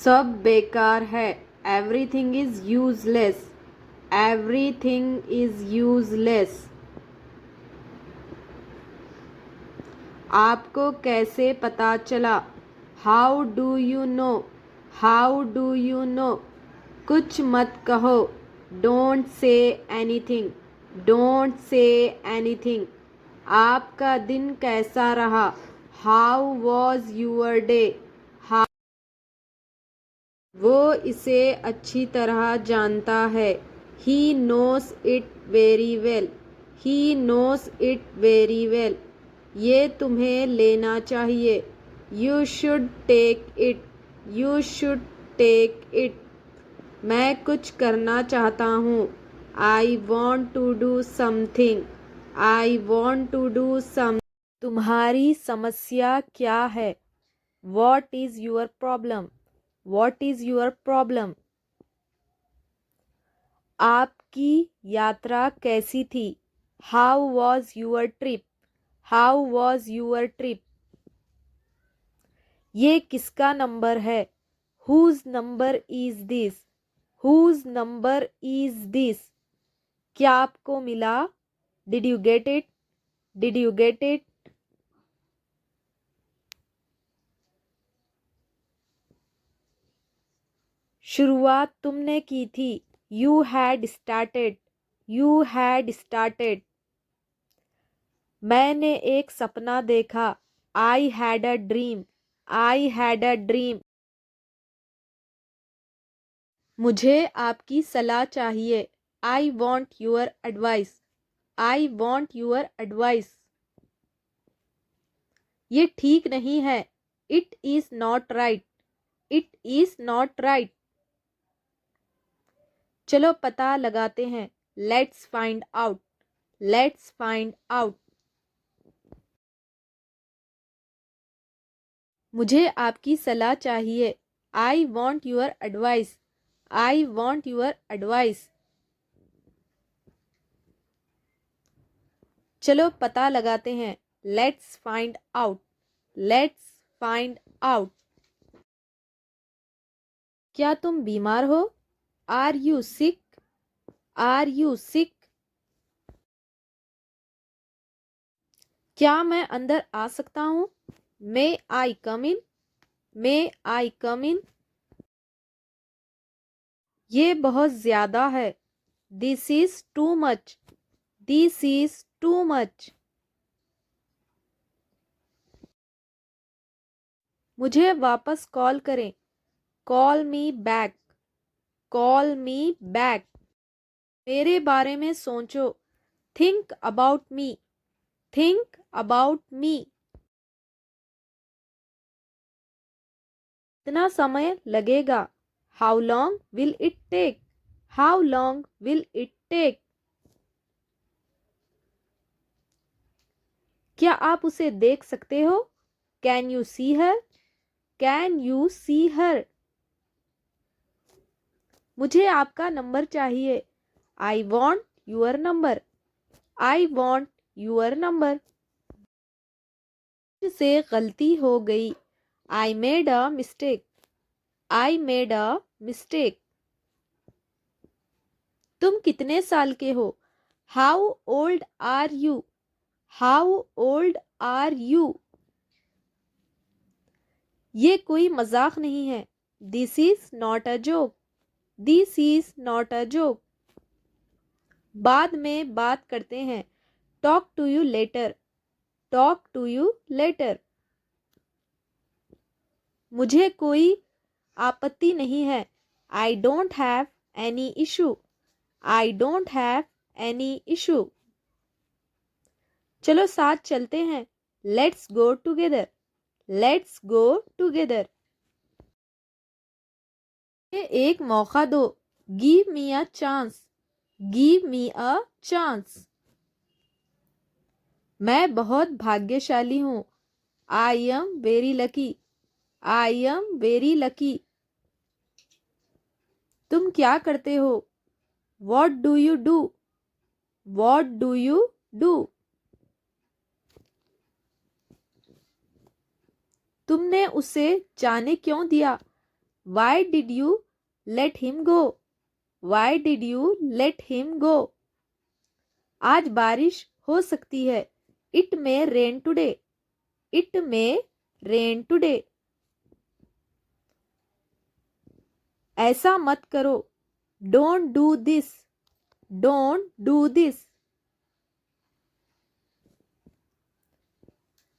सब बेकार है। Everything is useless. Everything is useless. आपको कैसे पता चला? How do you know? How do you no? कुछ मत कहो। Don't say anything. Don't say anything. आपका दिन कैसा रहा? How was your day? वो इसे अच्छी तरह जानता है। He knows it very well. He knows it very well. ये तुम्हें लेना चाहिए। You should take it. You should take it. मैं कुछ करना चाहता हूँ। I want to do something. I want to do some. तुम्हारी समस्या क्या है? What is your problem? What is your problem? आपकी यात्रा कैसी थी? How was your trip? How was your trip? ये किसका नंबर है? Whose number is this? Whose number is this? क्या आपको मिला? Did you get it? Did you get it? शुरुआत तुमने की थी। You had started. You had started. मैंने एक सपना देखा। I had a dream. I had a dream. मुझे आपकी सलाह चाहिए। I want your advice. I want your advice. ये ठीक नहीं है। It is not right. It is not right. चलो पता लगाते हैं। Let's find out. Let's find out. मुझे आपकी सलाह चाहिए। I want your advice. I want your advice. चलो पता लगाते हैं। Let's find out. Let's find out. क्या तुम बीमार हो? Are you sick? Are you sick? क्या मैं अंदर आ सकता हूँ? मे आई कम इन? मे आई कम इन? ये बहुत ज्यादा है। This is too much. This is too much. मुझे वापस कॉल करें। Call me back. Call me back. मेरे बारे में सोचो। Think about me. Think about me. कितना समय लगेगा? How long will it take? How long will it take? क्या आप उसे देख सकते हो? Can you see her? Can you see her? मुझे आपका नंबर चाहिए। I want your number. I want your number. से गलती हो गई। I made a mistake. I made a mistake. तुम कितने साल के हो? How old are you? How old are you? ये कोई मजाक नहीं है। This is not a joke. This is not a joke. बाद में बात करते हैं। Talk to you later. Talk to you later. मुझे कोई आपत्ति नहीं है। I don't have any issue. I don't have any issue. चलो साथ चलते हैं। Let's go together. Let's go together. एक मौका दो। Give me a chance. Give me a chance. मैं बहुत भाग्यशाली हूँ। I am very lucky. I am very lucky. तुम क्या करते हो? What do you do? What do you do? तुमने उसे जाने क्यों दिया? Why did you let him go? Why did you let him go? आज बारिश हो सकती है. It may rain today. It may rain today. ऐसा मत करो. Don't do this. Don't do this.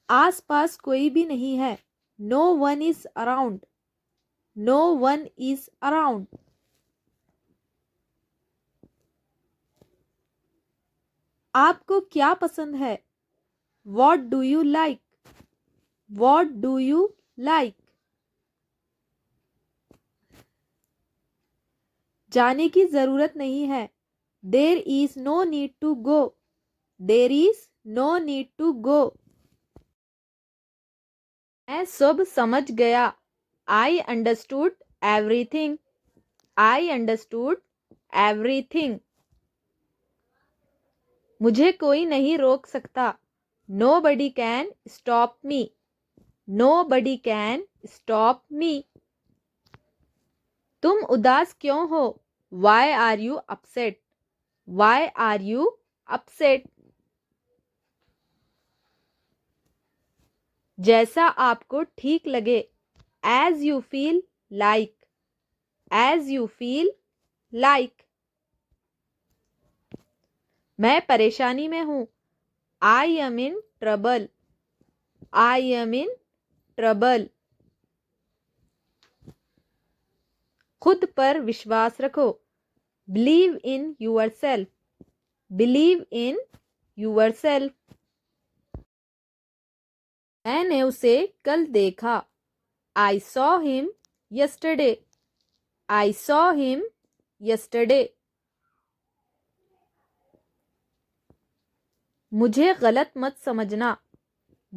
आस पास कोई भी नहीं है. No one is around. No one is around. आपको क्या पसंद है? What do you like? What do you like? जाने की जरूरत नहीं है. There is no need to go. There is no need to go. मैं सब समझ गया. I understood everything. I understood everything. मुझे कोई नहीं रोक सकता. Nobody can stop me. Nobody can stop me. तुम उदास क्यों हो? Why are you upset? Why are you upset? जैसा आपको ठीक लगे. As you feel like. As you feel like. मैं परेशानी में हूँ. I am in trouble. I am in trouble. खुद पर विश्वास रखो. Believe in yourself. Believe in yourself. मैंने उसे कल देखा. I saw him yesterday. I saw him yesterday. मुझे गलत मत समझना.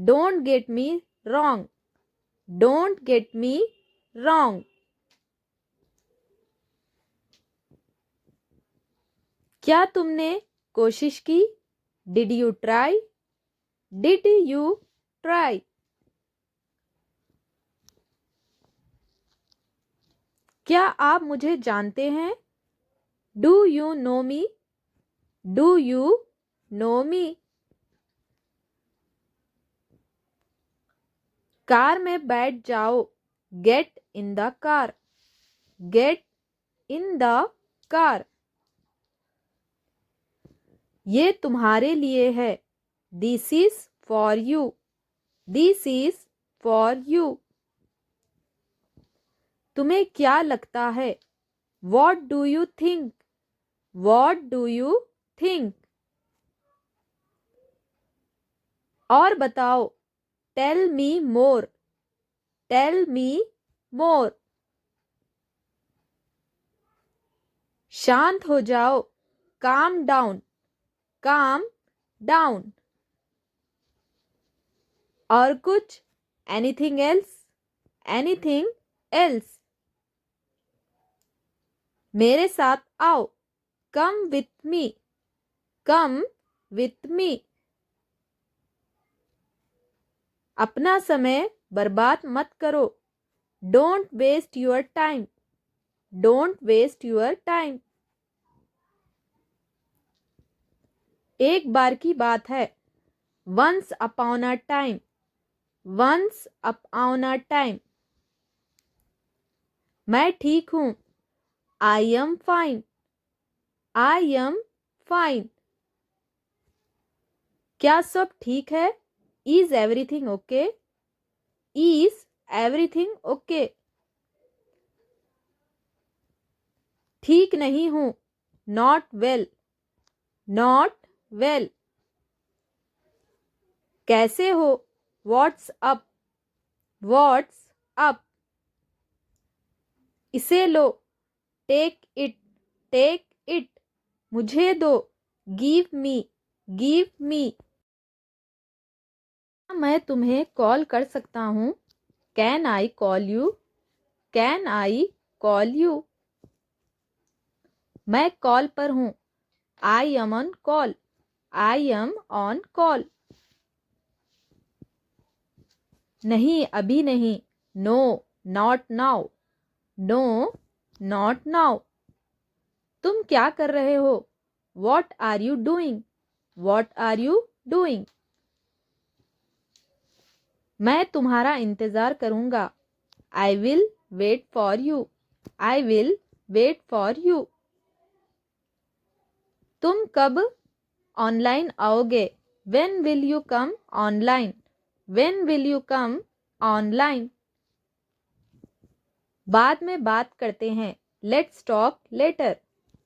Don't get me wrong. Don't get me wrong. क्या तुमने कोशिश की? Did you try? Did you try? क्या आप मुझे जानते हैं? Do you know me? Do you know me? Car में बैठ जाओ. Get in the car. Get in the car. ये तुम्हारे लिए है. This is for you. This is for you. तुम्हें क्या लगता है? What do you think? What do you think? और बताओ. Tell me more. Tell me more. शांत हो जाओ. Calm down. Calm down. और कुछ? Anything else? Anything else? मेरे साथ आओ. Come with me. Come with me. अपना समय बर्बाद मत करो. Don't waste your time. Don't waste your time. एक बार की बात है. Once upon a time. Once upon a time. मैं ठीक हूँ. I am fine. I am fine. क्या सब ठीक है? Is everything okay? Is everything okay? ठीक नहीं हूँ. Not well. Not well. कैसे हो? What's up? What's up? इसे लो. Take it. Take it. मुझे दो. Give me. Give me. मैं तुम्हें कॉल कर सकता हूँ. Can I call you? Can I call you? मैं कॉल पर हूँ. I am on call. I am on call. नहीं, अभी नहीं. No, not now. No not now. तुम क्या कर रहे हो? What are you doing? What are you doing? मैं तुम्हारा इंतज़ार करूँगा। I will wait for you. I will wait for you. तुम कब ऑनलाइन आओगे? When will you come online? When will you come online? बाद में बात करते हैं। Let's talk later.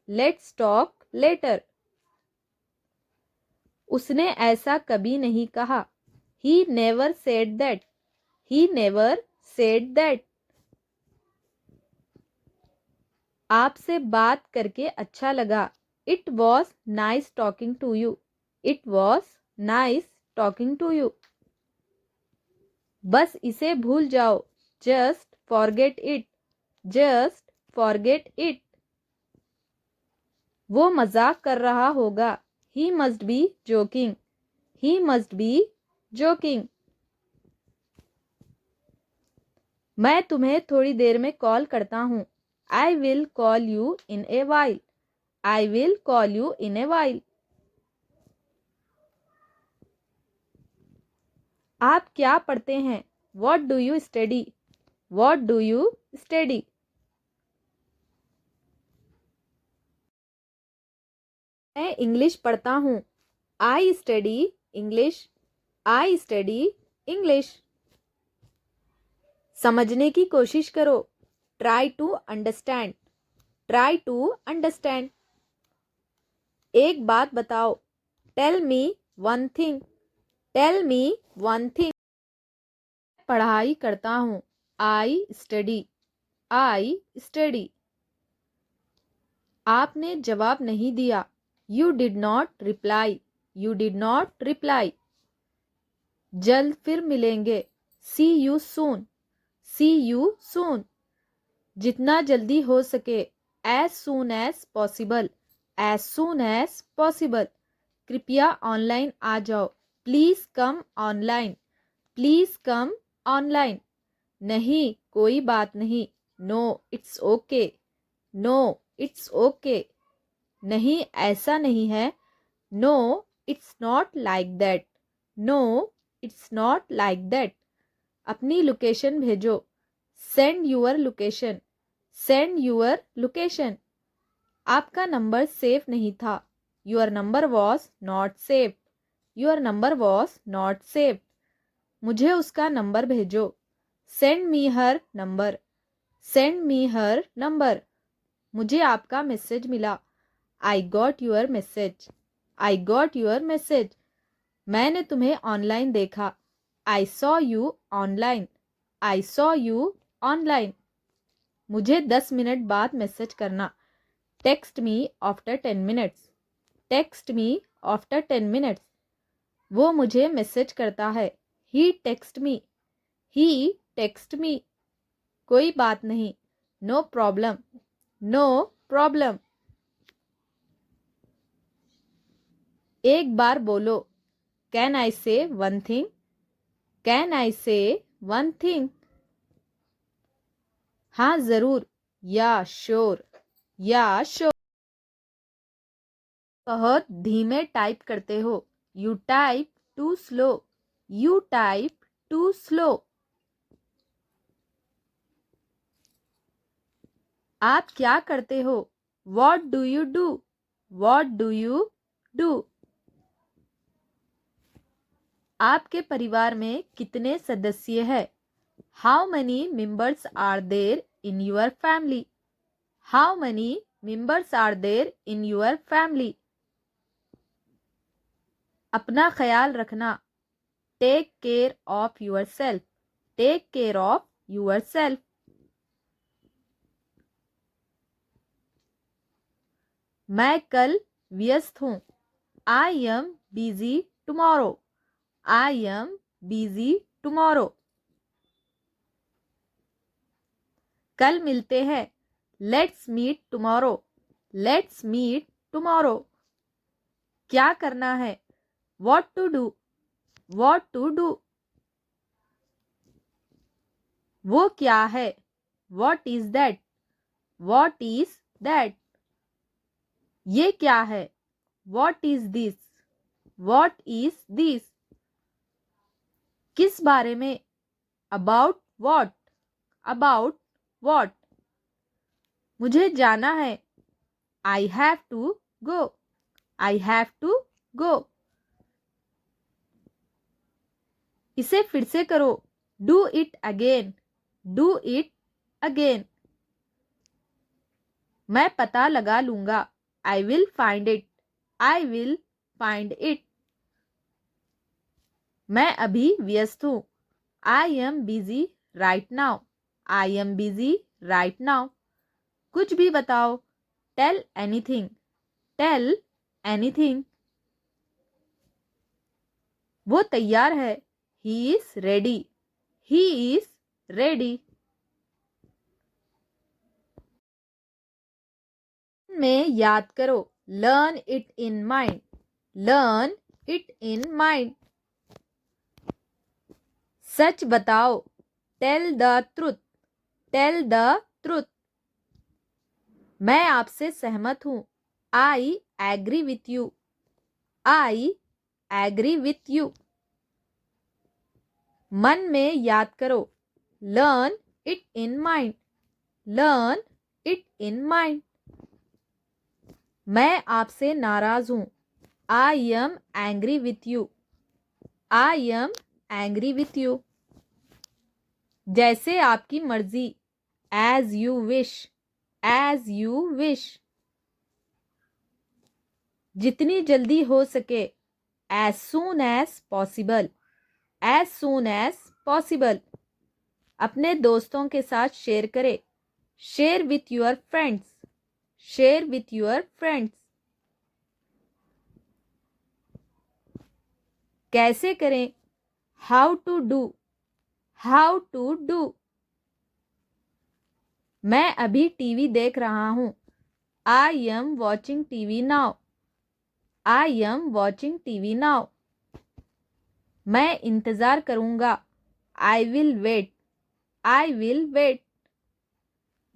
Let's talk later. उसने ऐसा कभी नहीं कहा। He never said that. He never said that. आपसे बात करके अच्छा लगा। It was nice talking to you. It was nice talking to you. बस इसे भूल जाओ। Just forget it. Just forget it. वो मजाक कर रहा होगा। He must be joking. He must be joking. मैं तुम्हें थोड़ी देर में कॉल करता हूँ। I will call you in a while. I will call you in a while. आप क्या पढ़ते हैं? What do you study? What do you study? मैं इंग्लिश पढ़ता हूँ। I study English. I study English. समझने की कोशिश करो। Try to understand. Try to understand. एक बात बताओ। Tell me one thing. Tell me one thing. पढ़ाई करता हूँ। I study. I study. आपने जवाब नहीं दिया। You did not reply. You did not reply. जल्द फिर मिलेंगे। See you soon. See you soon. जितना जल्दी हो सके। As soon as possible. As soon as possible. कृपया ऑनलाइन आ जाओ। Please come online. Please come online. नहीं कोई बात नहीं। No it's okay. No it's okay. नहीं ऐसा नहीं है। No it's not like that. No it's not like that. अपनी लोकेशन भेजो। Send your location. Send your location. आपका नंबर सेफ नहीं था। Your number was not safe. Your number was not safe. मुझे उसका नंबर भेजो। Send me her number. Send me her number. मुझे आपका मैसेज मिला। I got your message. I got your message. मैंने तुम्हें ऑनलाइन देखा। I saw you online. I saw you online. मुझे 10 मिनट बाद मैसेज करना। Text me after 10 minutes. Text me after 10 minutes. वो मुझे मैसेज करता है। He text me. He text me. कोई बात नहीं। No problem. No problem. एक बार बोलो। कैन आई से वन थिंग? कैन आई से वन थिंग? हाँ जरूर। या श्योर। या श्योर। बहुत धीमे टाइप करते हो। You type two slow. You type two slow. आप क्या करते हो? What do you do? What do you do? आपके परिवार में कितने सदस्य हैं? How many members are there in your family? How many members are there in your family? अपना ख्याल रखना। Take care of yourself. Take care of yourself. मैं कल व्यस्त हूँ। I am busy tomorrow. I am busy tomorrow. कल मिलते हैं। Let's meet tomorrow. Let's meet tomorrow. क्या करना है? What to do? What to do? वो क्या है? What is that? What is that? ये क्या है? What is this? What is this? किस बारे में? About what? About what? मुझे जाना है. I have to go. I have to go. इसे फिर से करो. Do it again. Do it again. मैं पता लगा लूंगा. I will find it. I will find it. मैं अभी व्यस्त हूँ. I am busy right now. I am busy right now. कुछ भी बताओ. Tell anything. Tell anything. वो तैयार है. He is ready. He is ready. में याद करो. Learn it in mind. Learn it in mind. सच बताओ. Tell the truth. Tell the truth. मैं आपसे सहमत हूँ. I agree with you. I agree with you. मन में याद करो. Learn it in mind. Learn it in mind. मैं आपसे नाराज हूँ. I am angry with you. I am angry with you. जैसे आपकी मर्जी. As you wish. As you wish. जितनी जल्दी हो सके. As soon as possible. As soon as possible. अपने दोस्तों के साथ शेयर करें. Share with your friends. Share with your friends. कैसे करें. How to do. How to do. मैं अभी टीवी देख रहा हूँ. I am watching TV now. I am watching TV now. मैं इंतज़ार करूँगा. I will wait. I will wait.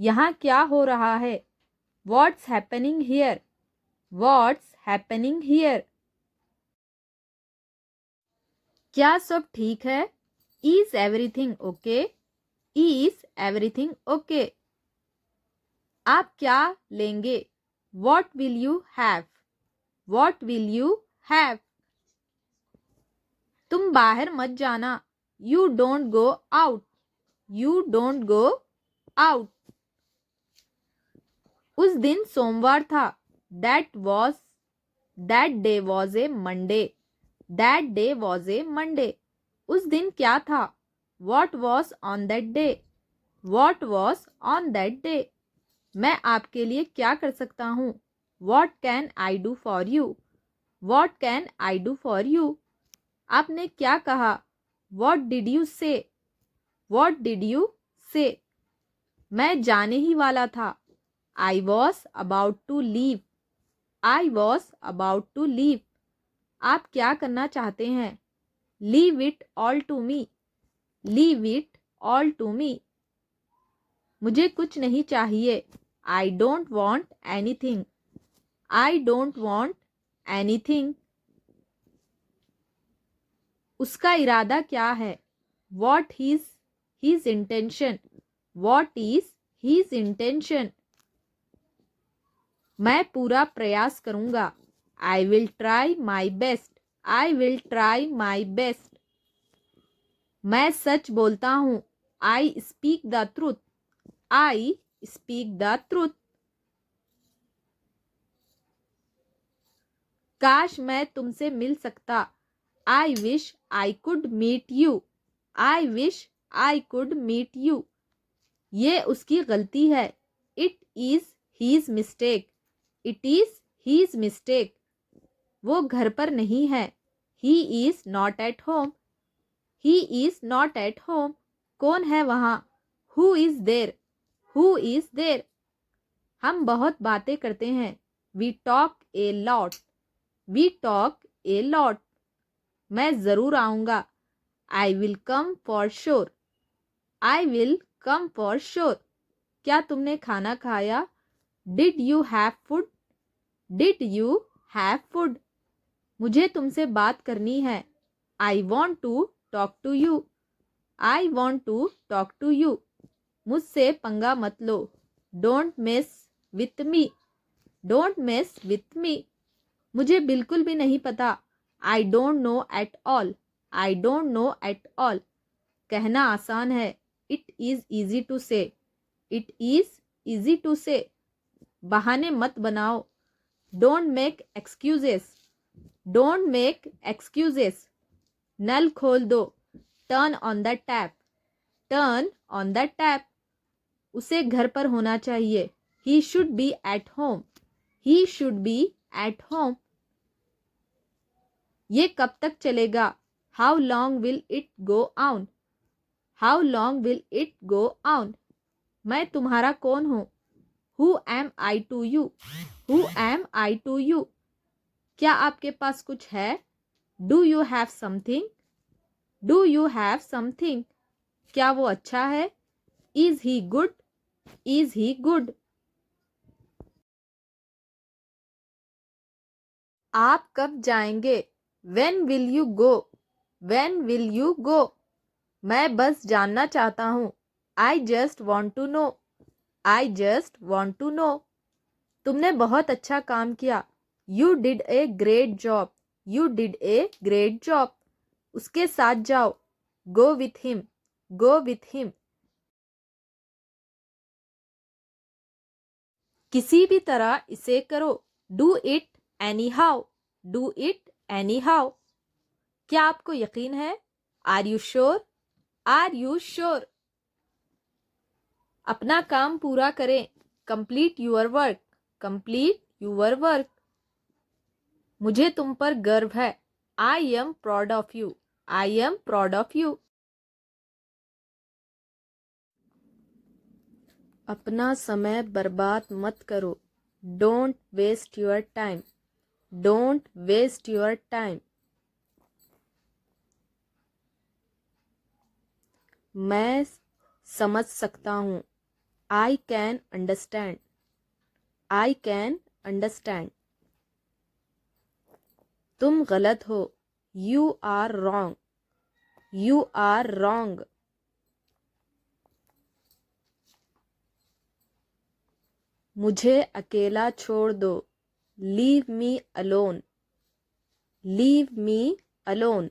यहाँ क्या हो रहा है. What's happening here? What's happening here? क्या सब ठीक है. Is everything okay? Is everything okay? आप क्या लेंगे. What will you have? What will you have? तुम बाहर मत जाना. You don't go out. You don't go out. उस दिन सोमवार था. That day was a Monday. That day was a Monday. उस दिन क्या था. What was on that day? What was on that day? मैं आपके लिए क्या कर सकता हूँ. What can I do for you? What can I do for you? आपने क्या कहा. What did you say? What did you say? मैं जाने ही वाला था. I was about to leave. I was about to leave. आप क्या करना चाहते हैं. Leave it all to me. Leave it all to me. मुझे कुछ नहीं चाहिए. I don't want anything. I don't want anything. उसका इरादा क्या है. What is his intention? What is his intention? मैं पूरा प्रयास करूँगा. I will try my best. I will try my best. मैं सच बोलता हूँ. I speak the truth. I speak the truth. काश मैं तुमसे मिल सकता. I wish I could meet you. I wish I could meet you. ये उसकी गलती है. It is his mistake. It is his mistake. वो घर पर नहीं है. He is not at home. He is not at home. कौन है वहाँ. Who is there? Who is there? हम बहुत बातें करते हैं. We talk a lot. We talk a lot. मैं ज़रूर आऊँगा. I will come for sure. I will come for sure. क्या तुमने खाना खाया? Did you have food? Did you have food? मुझे तुमसे बात करनी है। I want to talk to you. I want to talk to you. मुझसे पंगा मत लो। Don't mess with me. Don't mess with me. मुझे बिल्कुल भी नहीं पता। I don't know at all. I don't know at all. कहना आसान है। It is easy to say. It is easy to say. बहाने मत बनाओ। Don't make excuses. Don't make excuses. नल खोल दो। Turn on the tap. Turn on the tap. उसे घर पर होना चाहिए। He should be at home. He should be at home. ये कब तक चलेगा? How long will it go on? How long will it go on? मैं तुम्हारा कौन हूँ? Who am I to you? Who am I to you? क्या आपके पास कुछ है? Do you have something? Do you have something? क्या वो अच्छा है? Is he good? Is he good? आप कब जाएंगे? When will you go? When will you go? मैं बस जानना चाहता हूँ। I just want to know. I just want to know. तुमने बहुत अच्छा काम किया। You did a great job. You did a great job. उसके साथ जाओ। Go with him. Go with him. किसी भी तरह इसे करो। Do it anyhow. Do it anyhow. क्या आपको यकीन है? Are you sure? Are you sure? अपना काम पूरा करें। Complete your work. Complete your work. मुझे तुम पर गर्व है। I am proud of you. I am proud of you. अपना समय बर्बाद मत करो। Don't waste your time. Don't waste your time. मैं समझ सकता हूँ। I can understand. I can understand. तुम गलत हो। You are wrong. You are wrong. मुझे अकेला छोड़ दो। Leave me alone. Leave me alone.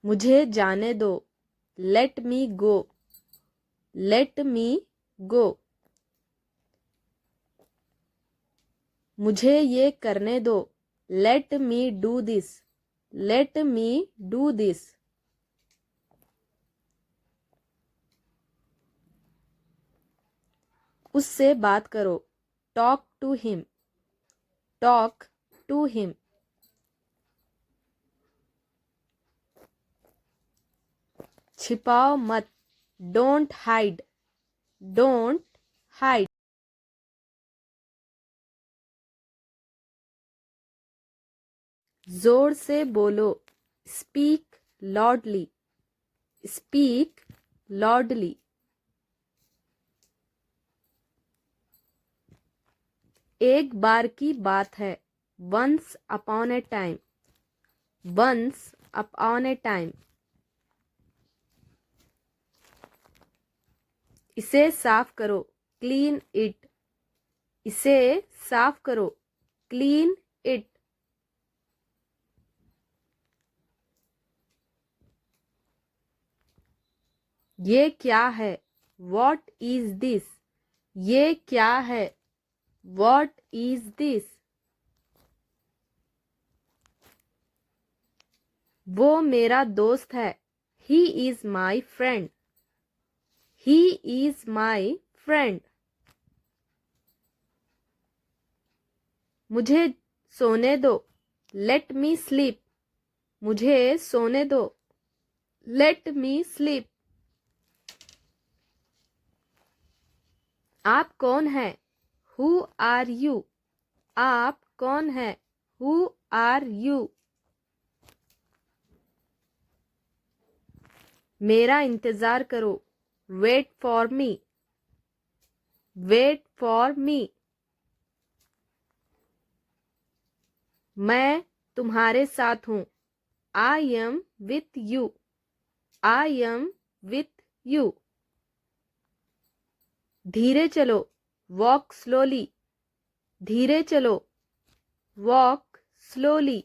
मुझे जाने दो। Let me go. Let me go. मुझे ये करने दो। Let me do this. Let me do this. उससे बात करो। Talk to him. Talk to him. छिपाओ मत। Don't hide. Don't hide. जोर से बोलो। Speak loudly. Speak loudly. एक बार की बात है। Once upon a time. Once upon a time. इसे साफ करो। Clean it. इसे साफ करो। Clean it. ये क्या है? What is this? ये क्या है? What is this? वो मेरा दोस्त है। He is my friend. He is my friend. मुझे सोने दो। Let me sleep. मुझे सोने दो। Let me sleep. आप कौन हैं? Who are you? आप कौन हैं? Who are you? मेरा इंतज़ार करो, wait for me, wait for me. मैं तुम्हारे साथ हूँ, I am with you, I am with you. धीरे चलो, वॉक स्लोली, धीरे चलो, वॉक स्लोली।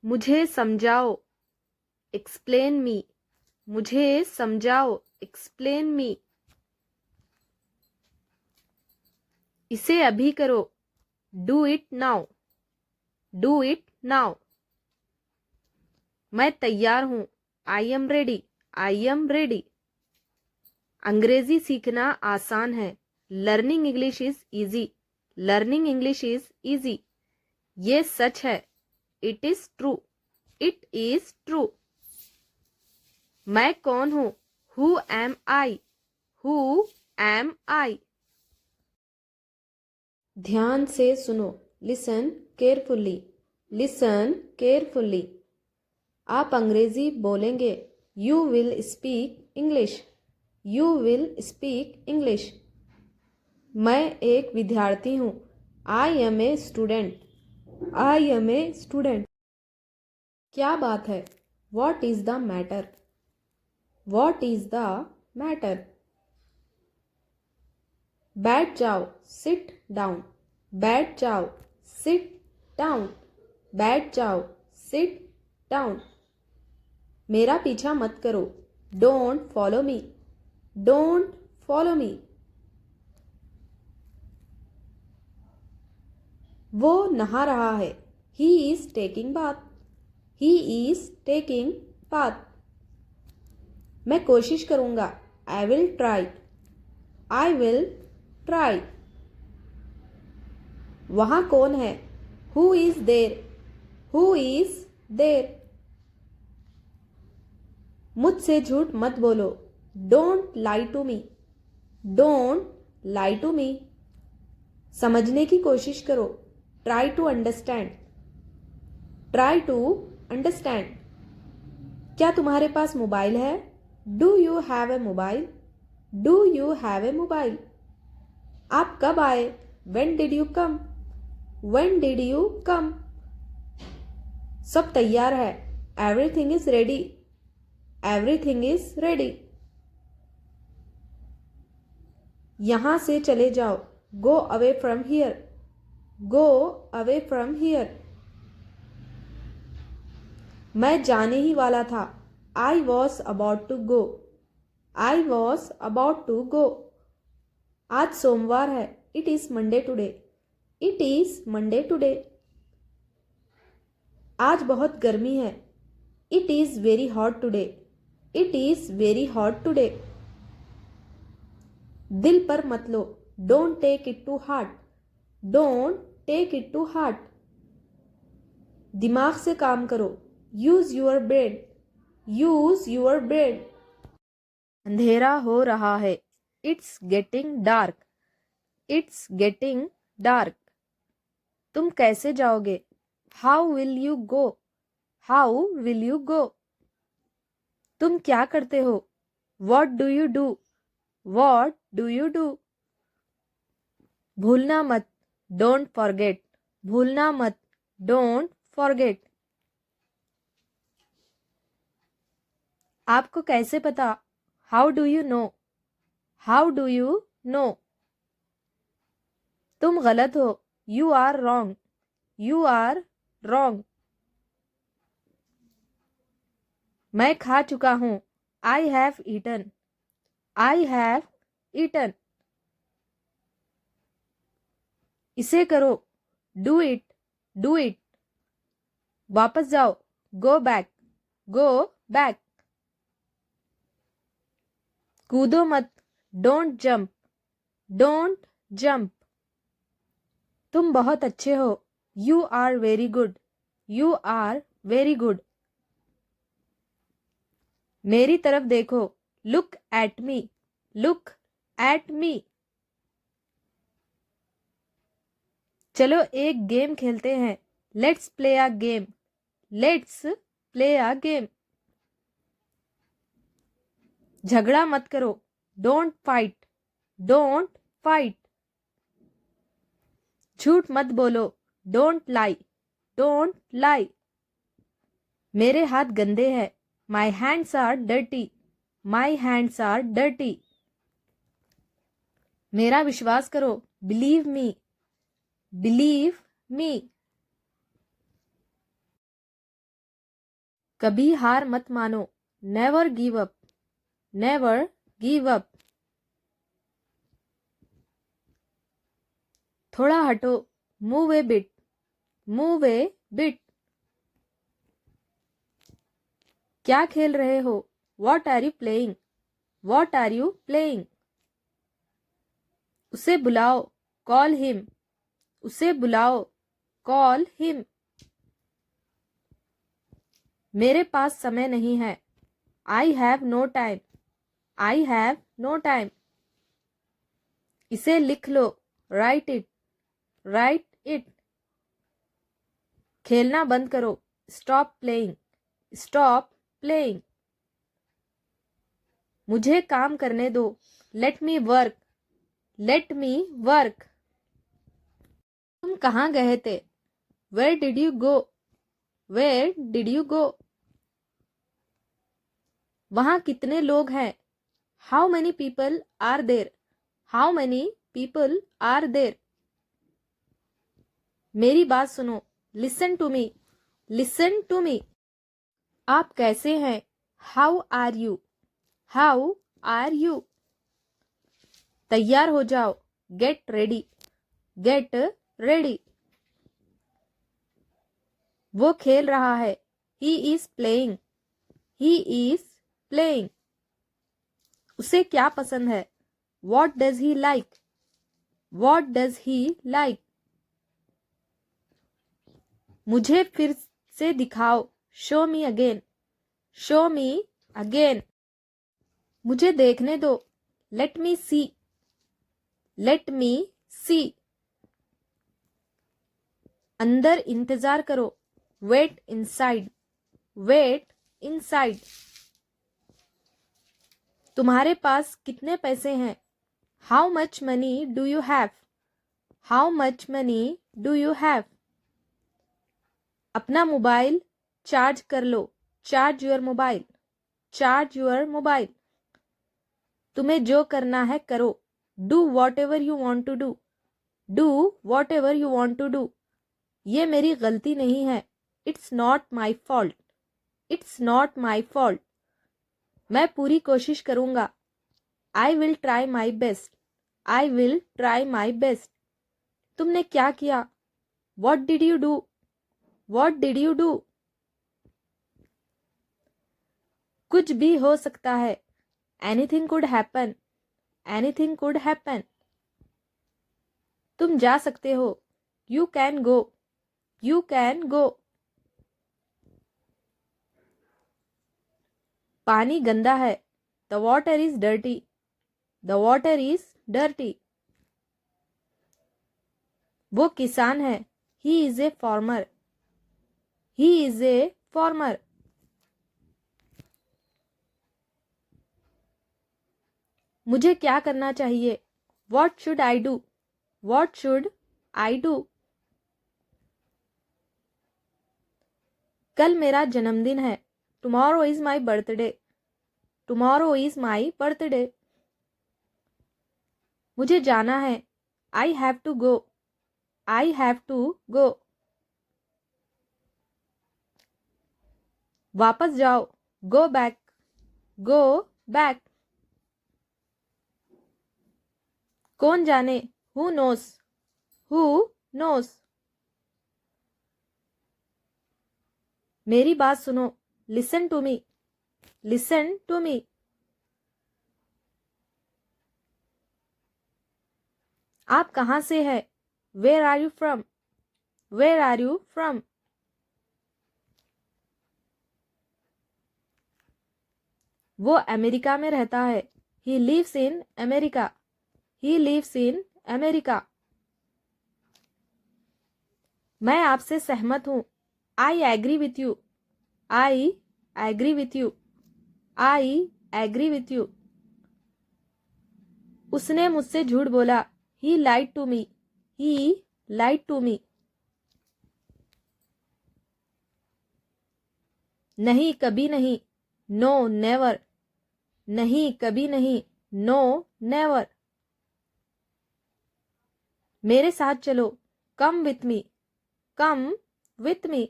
मुझे समझाओ, एक्सप्लेन मी, मुझे समझाओ, एक्सप्लेन मी। इसे अभी करो, do it now, do it now. मैं तैयार हूँ, I am ready, I am ready. अंग्रेजी सीखना आसान है, learning English is easy, learning English is easy. ये सच है, it is true, it is true. मैं कौन हूँ, who am I, who am I. ध्यान से सुनो, लिसन केयरफुली, लिसन केयरफुली। आप अंग्रेजी बोलेंगे, you will speak English, you will speak English. मैं एक विद्यार्थी हूँ, I am a student, I am a student. क्या बात है, what is the matter, what is the matter. बैठ जाओ, सिट डाउन, बैठ जाओ, सिट डाउन, बैठ जाओ, सिट डाउन। मेरा पीछा मत करो, don't follow me, don't follow me. वो नहा रहा है, he is taking bath, he is taking bath. मैं कोशिश करूंगा, I will try, I will try. वहां कौन है, who is there, who is there. मुझसे झूठ मत बोलो, don't lie to me, don't lie to me. समझने की कोशिश करो, try to understand, try to understand. क्या तुम्हारे पास मोबाइल है, do you have a mobile, do you have a mobile. आप कब आए, when did you come, when did you come. सब तैयार है, everything is ready, everything is ready. यहां से चले जाओ, go away from here, go away from here. मैं जाने ही वाला था, I was about to go, I was about to go. आज सोमवार है, it is Monday today, it is Monday today. आज बहुत गर्मी है, it is very hot today, it is very hot today. दिल पर मत लो, don't take it to heart, don't take it to heart. दिमाग से काम करो, use your brain, use your brain. अंधेरा हो रहा है, it's getting dark, it's getting dark. तुम कैसे जाओगे, how will you go, how will you go. तुम क्या करते हो, what do you do, what do you do. भूलना मत, डोंट फॉरगेट, भूलना मत, डोंट फॉरगेट। आपको कैसे पता, how do you know, how do you know. तुम गलत हो, you are wrong, you are wrong. मैं खा चुका हूं, I have eaten, I have eaten. इसे करो, डू इट, डू इट। वापस जाओ, गो बैक, गो बैक। कूदो मत, डोंट जंप, डोंट जंप। तुम बहुत अच्छे हो, you are very good, you are very good. मेरी तरफ देखो, look at me, look at me. चलो एक गेम खेलते हैं, let's play a game, let's play a game. झगड़ा मत करो. Don't fight. Don't fight. झूठ मत बोलो. Don't lie. Don't lie. मेरे हाथ गंदे हैं. My hands are dirty. My hands are dirty. मेरा विश्वास करो. Believe me. Believe me. कभी हार मत मानो. Never give up. Never give up. थोड़ा हटो. Move a bit. Move a bit. क्या खेल रहे हो? What are you playing? What are you playing? उसे बुलाओ. Call him. उसे बुलाओ. Call him. मेरे पास समय नहीं है. I have no time. I have no time. इसे लिख लो. Write it. Write it. खेलना बंद करो. Stop playing. Stop playing. मुझे काम करने दो. Let me work. Late me work. तुम कहाँ गए थे? Where did you go? Where did you go? वहाँ कितने लोग हैं? How many people are there? How many people are there? मेरी बात सुनो. Listen to me. Listen to me. आप कैसे हैं? How are you? How are you? तैयार हो जाओ. Get ready. Get ready. वो खेल रहा है. He is playing. He is playing. उसे क्या पसंद है? What does he like? What does he like? मुझे फिर से दिखाओ. Show me again. Show me again. मुझे देखने दो. Let me see. Let me see. अंदर इंतजार करो. Wait inside. Wait inside. तुम्हारे पास कितने पैसे हैं? How much money do you have? How much money do you have? अपना मोबाइल चार्ज कर लो. Charge your mobile. Charge your mobile. तुम्हें जो करना है करो. Do whatever you want to do. Do whatever you want to do. ये मेरी गलती नहीं है. It's not my fault. It's not my fault. मैं पूरी कोशिश करूंगा. I will try my best. I will try my best. तुमने क्या किया? What did you do? What did you do? कुछ भी हो सकता है. Anything could happen. Anything could happen. तुम जा सकते हो. You can go. You can go. पानी गंदा है. The water is dirty. The water is dirty. वो किसान है. He is a farmer. He is a farmer. मुझे क्या करना चाहिए? What should I do? What should I do? कल मेरा जन्मदिन है. Tomorrow is my birthday. Tomorrow is my birthday. मुझे जाना है. I have to go. I have to go. वापस जाओ. Go back. Go back. कौन जाने? Who knows. Who knows. मेरी बात सुनो. Listen to me. Listen to me. आप कहाँ से हैं? Where are you from? Where are you from? वो अमेरिका में रहता है. He lives in America. He lives in America. मैं आपसे सहमत हूँ. I agree with you. I agree with you, I agree with you. उसने मुझसे झूठ बोला, ही लाइड to me, he light to me. नहीं कभी नहीं, नो नेवर, नहीं कभी नहीं, नो नेवर। मेरे साथ चलो, come with me, come with me.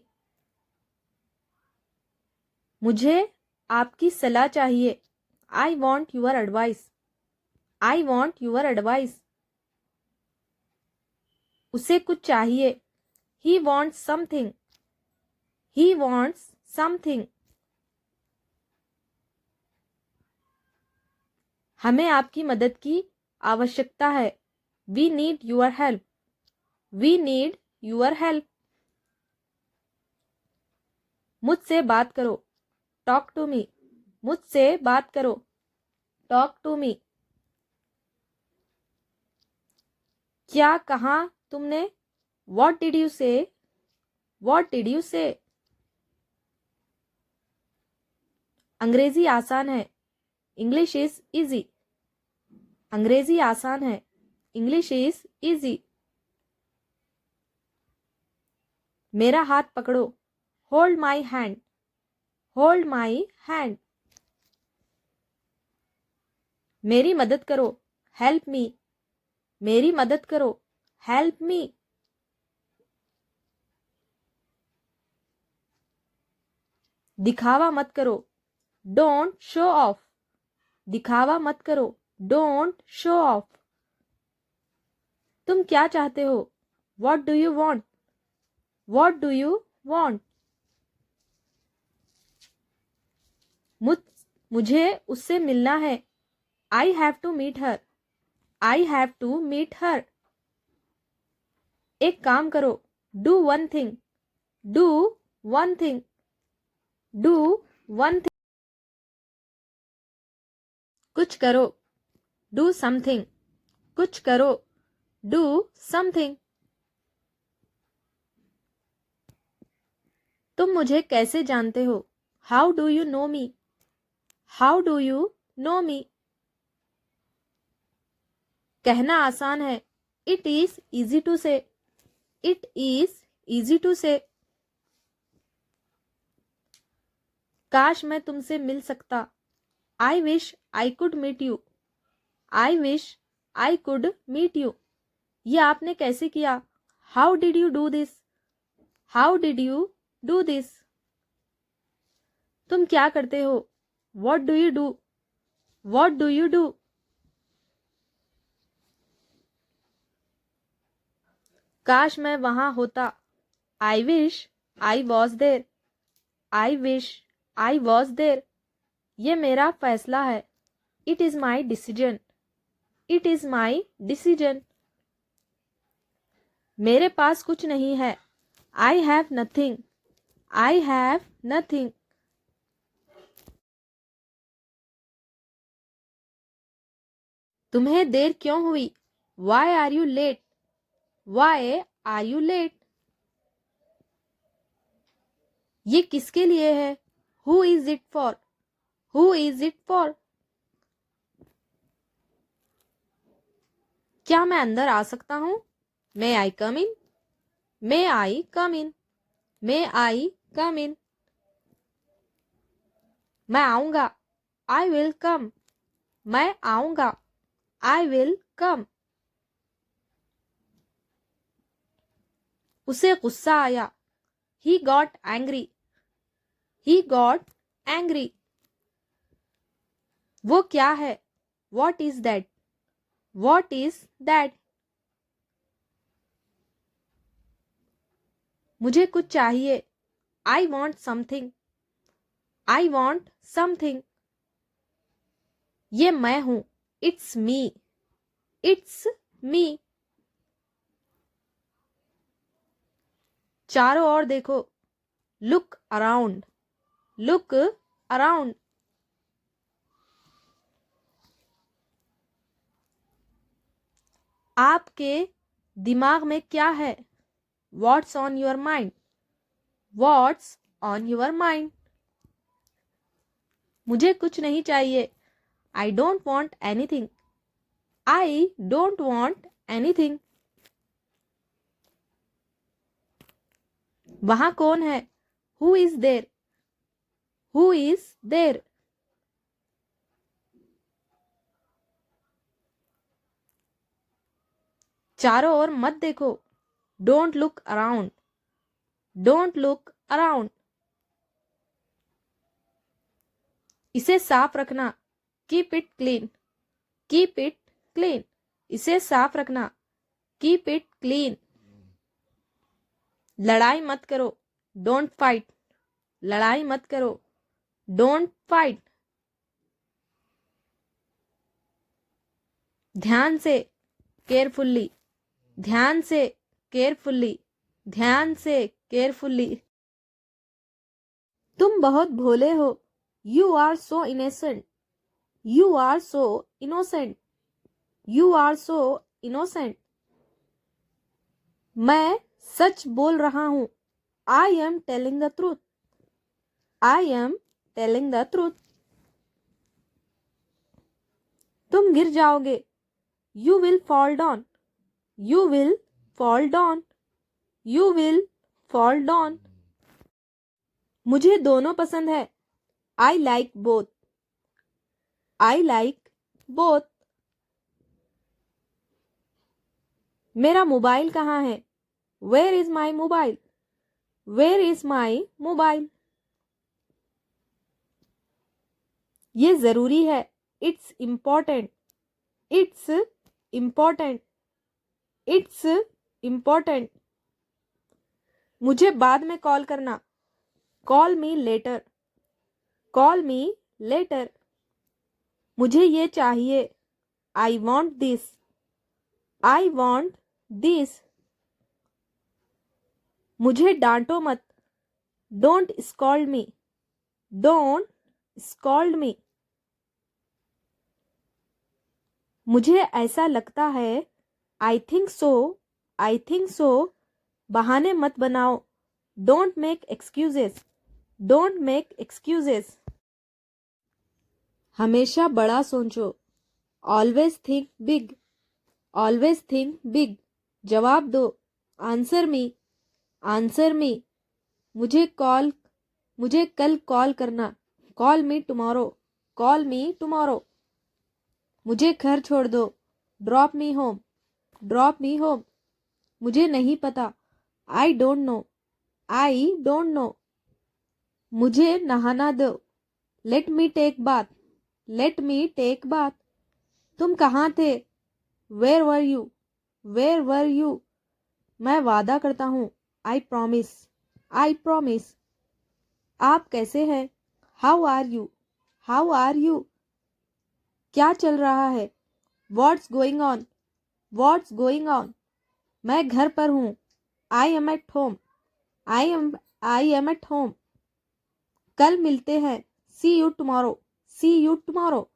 मुझे आपकी सलाह चाहिए, I want your advice, I want your advice. उसे कुछ चाहिए, he wants something, he wants something. हमें आपकी मदद की आवश्यकता है, we need your help, we need your help. मुझसे बात करो, टॉक टू मी, मुझसे बात करो, टॉक टू मी। क्या कहा तुमने, वॉट डिड यू से, वॉट डिड यू से। अंग्रेजी आसान है, इंग्लिश इज इजी, अंग्रेजी आसान है, इंग्लिश इज इजी। मेरा हाथ पकड़ो, hold my hand, hold my hand. मेरी मदद करो, हेल्प मी, मेरी मदद करो, हेल्प मी। दिखावा मत करो, डोंट शो ऑफ, दिखावा मत करो, डोंट शो ऑफ। तुम क्या चाहते हो, what do you want, what do you want. मुझे उससे मिलना है, I have to meet her, I have to meet her. एक काम करो, do one thing, do one thing, do one thing. कुछ करो, डू समथिंग, कुछ करो, डू समथिंग। तुम मुझे कैसे जानते हो, how do you know me, how do you know me. कहना आसान है, it is easy to say, it is easy to say. काश मैं तुमसे मिल सकता, I wish I could meet you, I wish I could meet you. ये आपने कैसे किया, how did you do this, how did you do this. तुम क्या करते हो, what do you do, what do you do. काश मैं वहां होता, I wish I was there, I wish I was there. ये मेरा फैसला है, it is my decision, it is my decision. मेरे पास कुछ नहीं है, I have nothing, I have nothing. तुम्हें देर क्यों हुई, why are you late, why are you late. ये किसके लिए है, who is it for, who is it for. क्या मैं अंदर आ सकता हूं, मे आई कम इन, मे आई कम इन, मे आई कम इन। मैं आऊंगा, आई विल कम, मैं आऊंगा, आई विल कम। उसे गुस्सा आया, he got angry, he got angry. वो क्या है, what is that, what is that. मुझे कुछ चाहिए, I want something, I want something. ये मैं हूं, इट्स मी, इट्स मी। चारों ओर देखो, लुक अराउंड, लुक अराउंड। आपके दिमाग में क्या है, what's on your mind, what's on your mind. मुझे कुछ नहीं चाहिए। I don't want anything. I don't want anything. वहां कौन है? Who is there? Who is देर? चारों ओर मत देखो। Don't look around. Don't look around. इसे साफ रखना। Keep it clean. Keep it clean. इसे साफ रखना। Keep it clean. लड़ाई मत करो। Don't fight. लड़ाई मत करो। Don't fight. ध्यान से। केयरफुल्ली। ध्यान से। केयरफुल्ली। ध्यान से। केयरफुल्ली। तुम बहुत भोले हो। You are so innocent. You are so innocent. You are so innocent. मैं सच बोल रहा हूं। I am telling the truth. I am telling the truth. तुम गिर जाओगे। You will fall down. You will fall down. You will fall down. मुझे दोनों पसंद है। I like both. I like both. मेरा मोबाइल कहाँ है? Where is my mobile? Where is my mobile? ये जरूरी है। It's important. It's important. It's important. मुझे बाद में कॉल करना। Call me later. Call me later. मुझे ये चाहिए। I want this. I want this. मुझे डांटो मत। Don't scold me. Don't scold me. मुझे ऐसा लगता है। I think so. I think so. बहाने मत बनाओ। Don't make excuses. Don't make excuses. हमेशा बड़ा सोचो। Always think big. Always think big. जवाब दो। Answer me. Answer me. मुझे कल कॉल करना। Call me tomorrow. Call me tomorrow. मुझे घर छोड़ दो। Drop me home. Drop me home. मुझे नहीं पता। I don't know. I don't know. मुझे नहाना दो। Let me take bath. Let me take bath. तुम कहाँ थे? Where were you? Where were you? मैं वादा करता हूँ। I promise. I promise. आप कैसे हैं? How are you? How are you? क्या चल रहा है? What's going on? What's going on? मैं घर पर हूँ। I am at home. I am at home. कल मिलते हैं। See you tomorrow. See you tomorrow.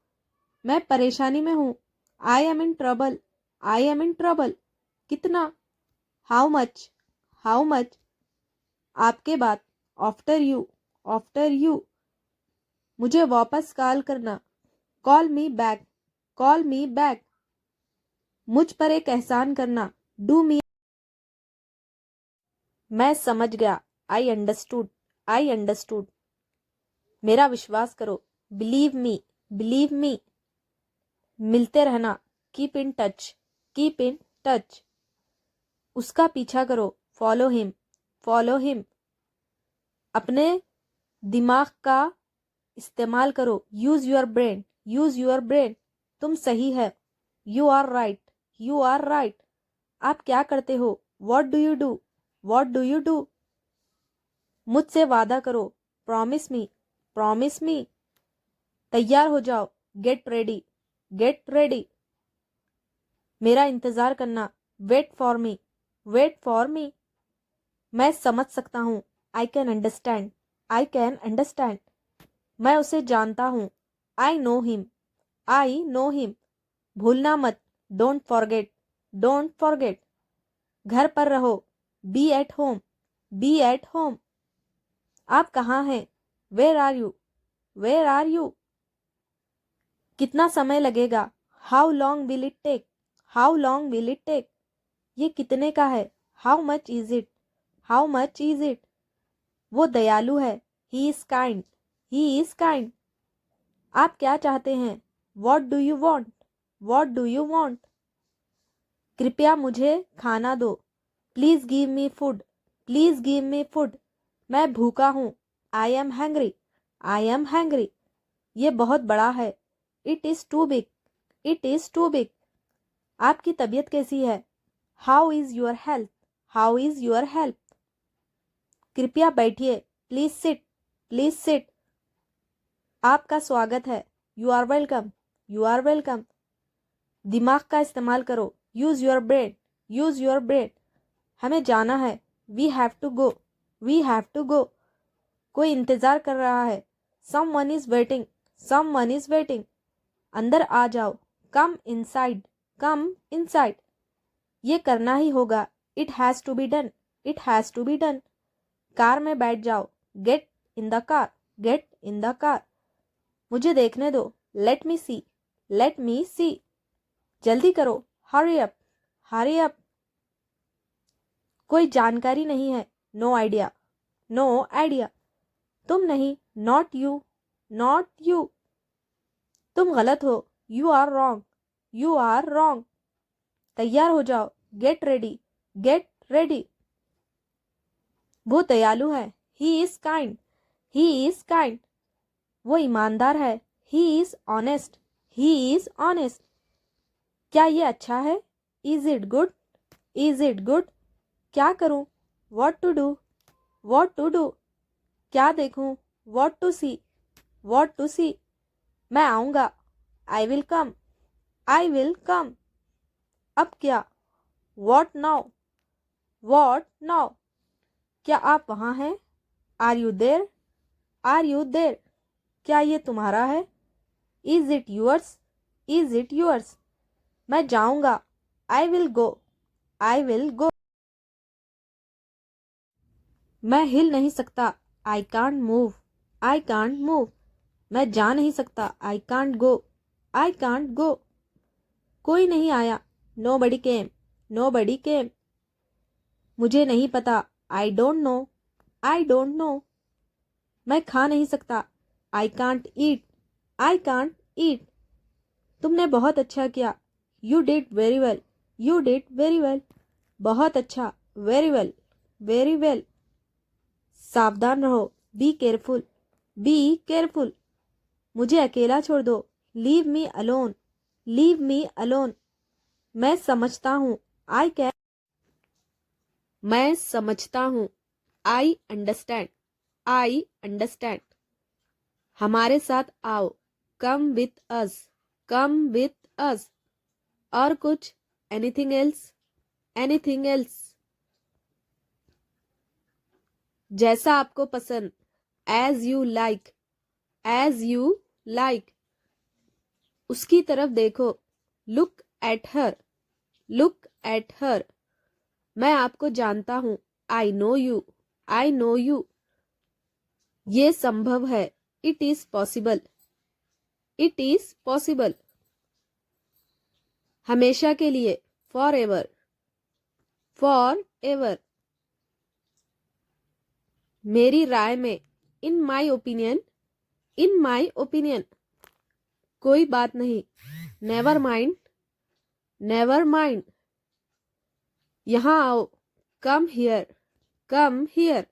मैं परेशानी में हूँ। I am in trouble. I am in trouble. कितना? How much? How much? आपके बाद। After you. After you. मुझे वापस कॉल करना। Call me back. Call me back. मुझ पर एक एहसान करना। Do me. मैं समझ गया। आई अंडरस्टूड। I understood. मेरा विश्वास करो। Believe me. Believe me. मिलते रहना। Keep in touch. Keep in touch. उसका पीछा करो। Follow him. Follow him. अपने दिमाग का इस्तेमाल करो। Use your brain. Use your brain. तुम सही है। You are right. You are right. आप क्या करते हो? What do you do? What do you do? मुझसे वादा करो। Promise me. Promise me. तैयार हो जाओ। Get ready. Get ready. मेरा इंतजार करना। Wait for me. Wait for me. मैं समझ सकता हूँ। I can understand. I can understand. मैं उसे जानता हूँ। I know him. I know him. भूलना मत। Don't forget. Don't forget. घर पर रहो। Be at home. Be at home. आप कहाँ हैं? Where are you? Where are you? कितना समय लगेगा? How long will it take? How long will it take? ये कितने का है? How much is it? How much is it? वो दयालु है। He is kind. He is kind. आप क्या चाहते हैं? What do you want? What do you want? कृपया मुझे खाना दो। Please give me food. Please give me food. मैं भूखा हूँ। I am hungry. I am hungry. ये बहुत बड़ा है। It is too big. It is too big. आपकी तबीयत कैसी है? How is your health? How is your health? कृपया बैठिए। Please sit. Please sit. आपका स्वागत है। You are welcome. You are welcome. दिमाग का इस्तेमाल करो। Use your brain. Use your brain. हमें जाना है। We have to go. We have to go. कोई इंतज़ार कर रहा है। Someone is waiting. Someone is waiting. अंदर आ जाओ। Come inside. Come inside. ये करना ही होगा। It has to be done. It has to be done. Car में बैठ जाओ। Get in the car. Get in the car. मुझे देखने दो। Let me see. Let me see. जल्दी करो। Hurry up. Hurry up. कोई जानकारी नहीं है। No idea. No idea. तुम नहीं। Not you. Not you. तुम गलत हो। You are wrong. You are wrong. तैयार हो जाओ। Get ready. Get ready. वो दयालु है। He is kind. He is kind. वो ईमानदार है। He is honest. He is honest. क्या ये अच्छा है? Is it good? Is it good? क्या करूं? What to do? What to do? क्या देखूं? What to see? What to see? मैं आऊंगा। I will come. I will come. अब क्या? What now? What now? क्या आप वहाँ हैं? Are you there? Are you there? क्या ये तुम्हारा है? Is it yours? Is it yours? मैं जाऊंगा। I will go. I will go. मैं हिल नहीं सकता। I can't move. I can't move. मैं जा नहीं सकता। I can't go. I can't go. कोई नहीं आया। नो बडी केम। नो बडी केम। मुझे नहीं पता। I don't know. I don't know. मैं खा नहीं सकता। I can't eat. I can't eat. तुमने बहुत अच्छा किया। You did very well. You did very well. बहुत अच्छा। Very well. Very well. सावधान रहो। Be careful. Be careful. मुझे अकेला छोड़ दो। Leave me alone. Leave me alone. मैं समझता हूँ। I can. मैं समझता हूँ। I understand. I understand. हमारे साथ आओ। Come with us. Come with us. और कुछ? Anything else? Anything else? जैसा आपको पसंद। As you like. As you like. उसकी तरफ देखो। Look at her. Look at her. मैं आपको जानता हूँ। I know you. I know you. ये संभव है। It is possible. It is possible. हमेशा के लिए। Forever. Forever. मेरी राय में। In my opinion. In my opinion. कोई बात नहीं। Never mind. Never mind. यहाँ आओ। Come here. Come here.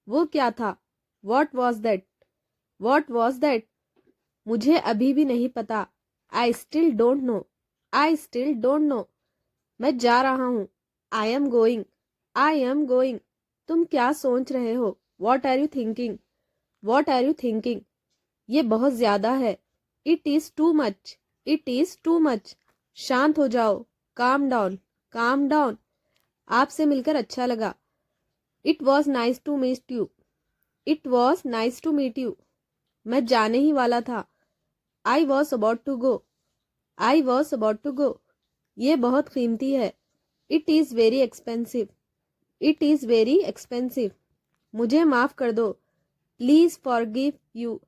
वो क्या था? What was that? What was that? मुझे अभी भी नहीं पता। I still don't know. I still don't know. मैं जा रहा हूँ। I am going. I am going. तुम क्या सोच रहे हो? What are you thinking? What are you thinking? ये बहुत ज्यादा है। It is too much. It is too much. शांत हो जाओ। Calm down. Calm down. आपसे मिलकर अच्छा लगा। It was nice to meet you. It was nice to meet you. मैं जाने ही वाला था। I was about to go. I was about to go. ये बहुत कीमती है। It is very expensive. It is very expensive. मुझे माफ़ कर दो। Please forgive you.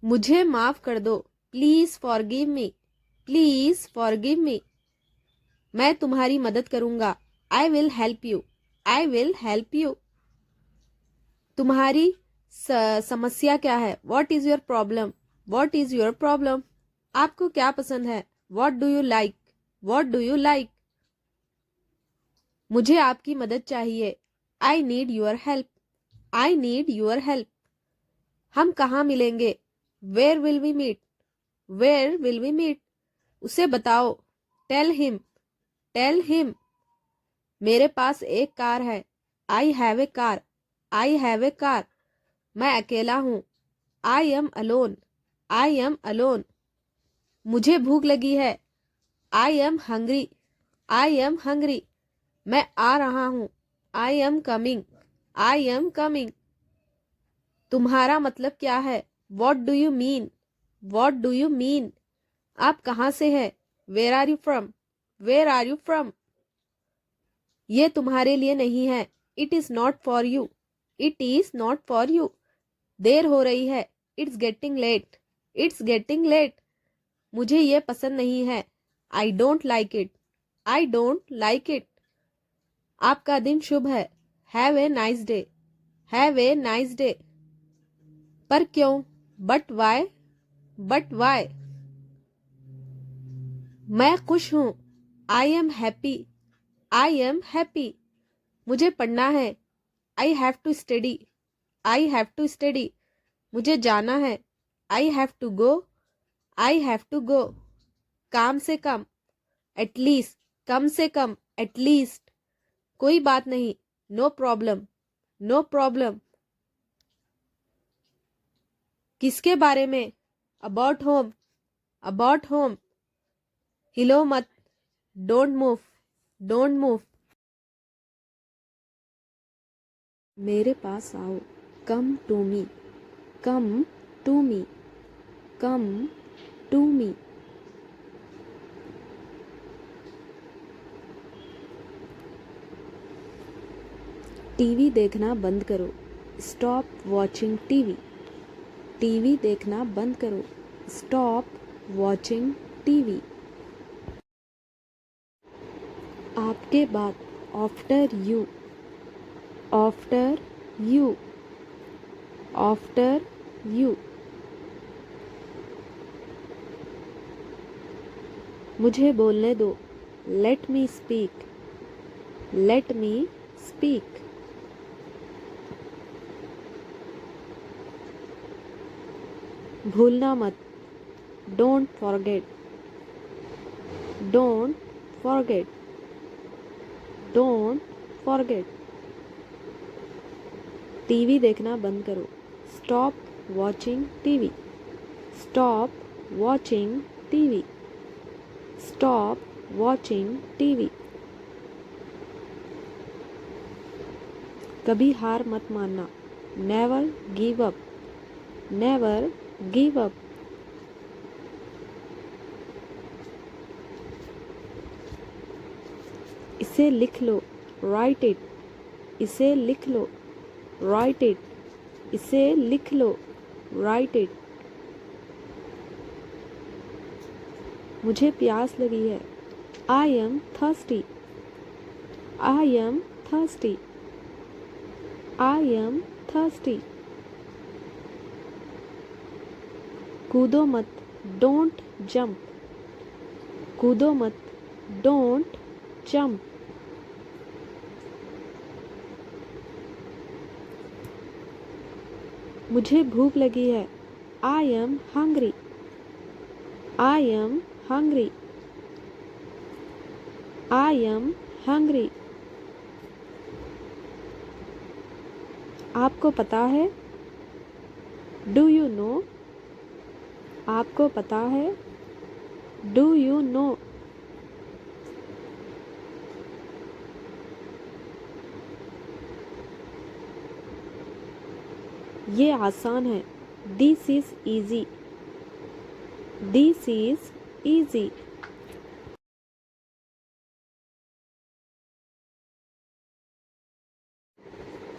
मुझे माफ़ कर दो। Please forgive me, please forgive me. मैं तुम्हारी मदद करूंगा। I will help you, I will help you. तुम्हारी समस्या क्या है? What is your problem, what is your problem. आपको क्या पसंद है? What do you like, what do you like. मुझे आपकी मदद चाहिए। I need your help, I need your help. हम कहाँ मिलेंगे? Where will we meet, where will we meet. उसे बताओ। Tell him, tell him. मेरे पास एक कार है। I have a car, I have a car. मैं अकेला हूँ। I am alone, I am alone. मुझे भूख लगी है। I am hungry, I am hungry. मैं आ रहा हूँ। I am coming, I am coming. तुम्हारा मतलब क्या है? What do you mean, what do you mean. आप कहाँ से हैं? Where are you from, where are you from. ये तुम्हारे लिए नहीं है। It is not for you, it is not for you. देर हो रही है। It's getting late, it's getting late. मुझे ये पसंद नहीं है। I don't like it, I don't like it. आपका दिन शुभ है। Have a nice day, have a nice day. पर क्यों? But why, but why. मैं खुश हूं। I am happy, I am happy. मुझे पढ़ना है। I have to study, I have to study. मुझे जाना है। I have to go, I have to go. काम से कम, एटलीस्ट, कम से कम, एटलीस्ट। कोई बात नहीं। No problem, no problem. किसके बारे में? About home, about home. हिलो मत। Don't move, don't move. मेरे पास आओ। Come to me, come to me, come to me. TV देखना बंद करो। स्टॉप वॉचिंग टीवी, टीवी देखना बंद करो। Stop watching TV. आपके बाद, after you, after you, after you. मुझे बोलने दो। Let me speak, let me speak. भूलना मत। Don't forget, don't forget, don't forget. TV देखना बंद करो। Stop watching TV, stop watching TV, stop watching TV. कभी हार मत मानना। Never give up, never give up. इसे लिख लो। राइट इट, इसे लिख लो। राइट इट, इसे लिख लो। Write it. मुझे प्यास लगी है। I am thirsty, I am thirsty, I am thirsty. कूदो मत। डोंट जंप, कूदो मत। Don't jump. मुझे भूख लगी है। I am hungry, I am hungry, I am hungry. आपको पता है? डू यू नो, आपको पता है? Do you no. ये आसान है। This is easy, this is easy.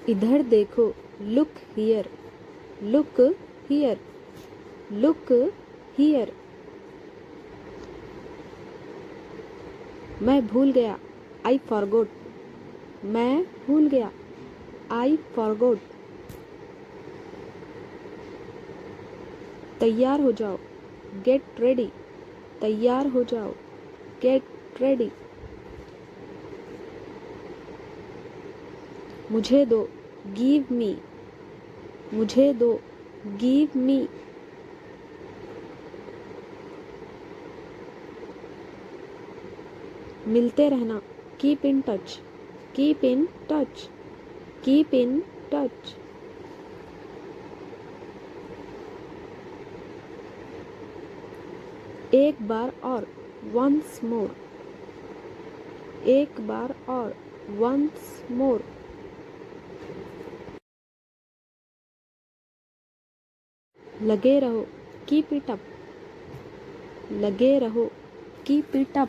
इधर देखो। Look here, look here, look here. मैं भूल गया, आई फॉरगॉट। मैं भूल गया, आई फॉरगॉट। तैयार हो जाओ, गेट रेडी। तैयार हो जाओ, गेट रेडी। मुझे दो, गिव मी। मुझे दो, गिव मी। मिलते रहना, keep in touch. Keep in touch, keep in touch. एक बार और, वंस मोर। एक बार और, वंस मोर। लगे रहो, कीप इट अप। लगे रहो, कीप इट अप।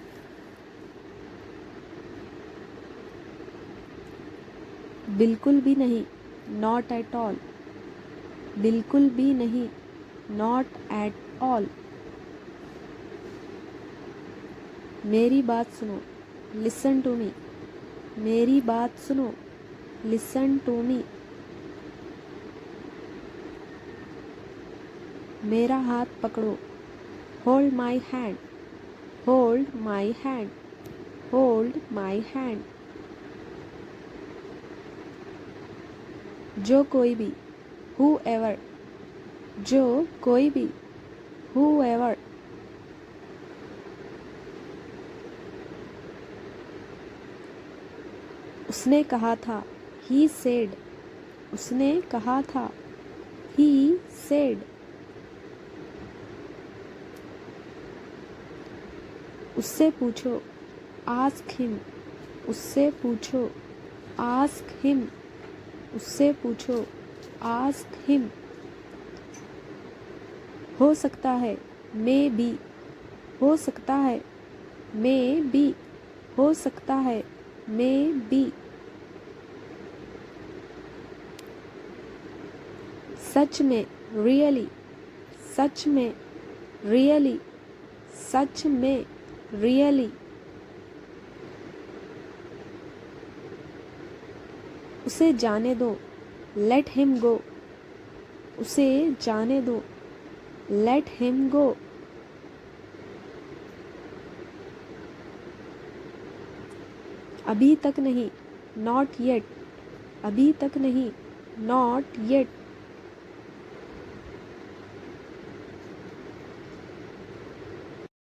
बिल्कुल भी नहीं, नॉट एट ऑल। बिल्कुल भी नहीं, नॉट एट ऑल। मेरी बात सुनो, लिसन टू मी। मेरी बात सुनो, लिसन टू मी। मेरा हाथ पकड़ो, hold my hand. Hold my hand, hold my hand. जो कोई भी, हु एवर। जो कोई भी, हु एवर। उसने कहा था, ही सेड। उसने कहा था, ही सेड। उससे पूछो, आस्क हिम। उससे पूछो, आस्क हिम। उससे पूछो, आस्क हिम। हो सकता है, मे बी। हो सकता है, मे बी। हो सकता है, मे बी। सच में, रियली। सच में, रियली। सच में, रियली। उसे जाने दो, लेट हिम गो। उसे जाने दो, लेट हिम गो। अभी तक नहीं, नॉट येट। अभी तक नहीं, नॉट येट।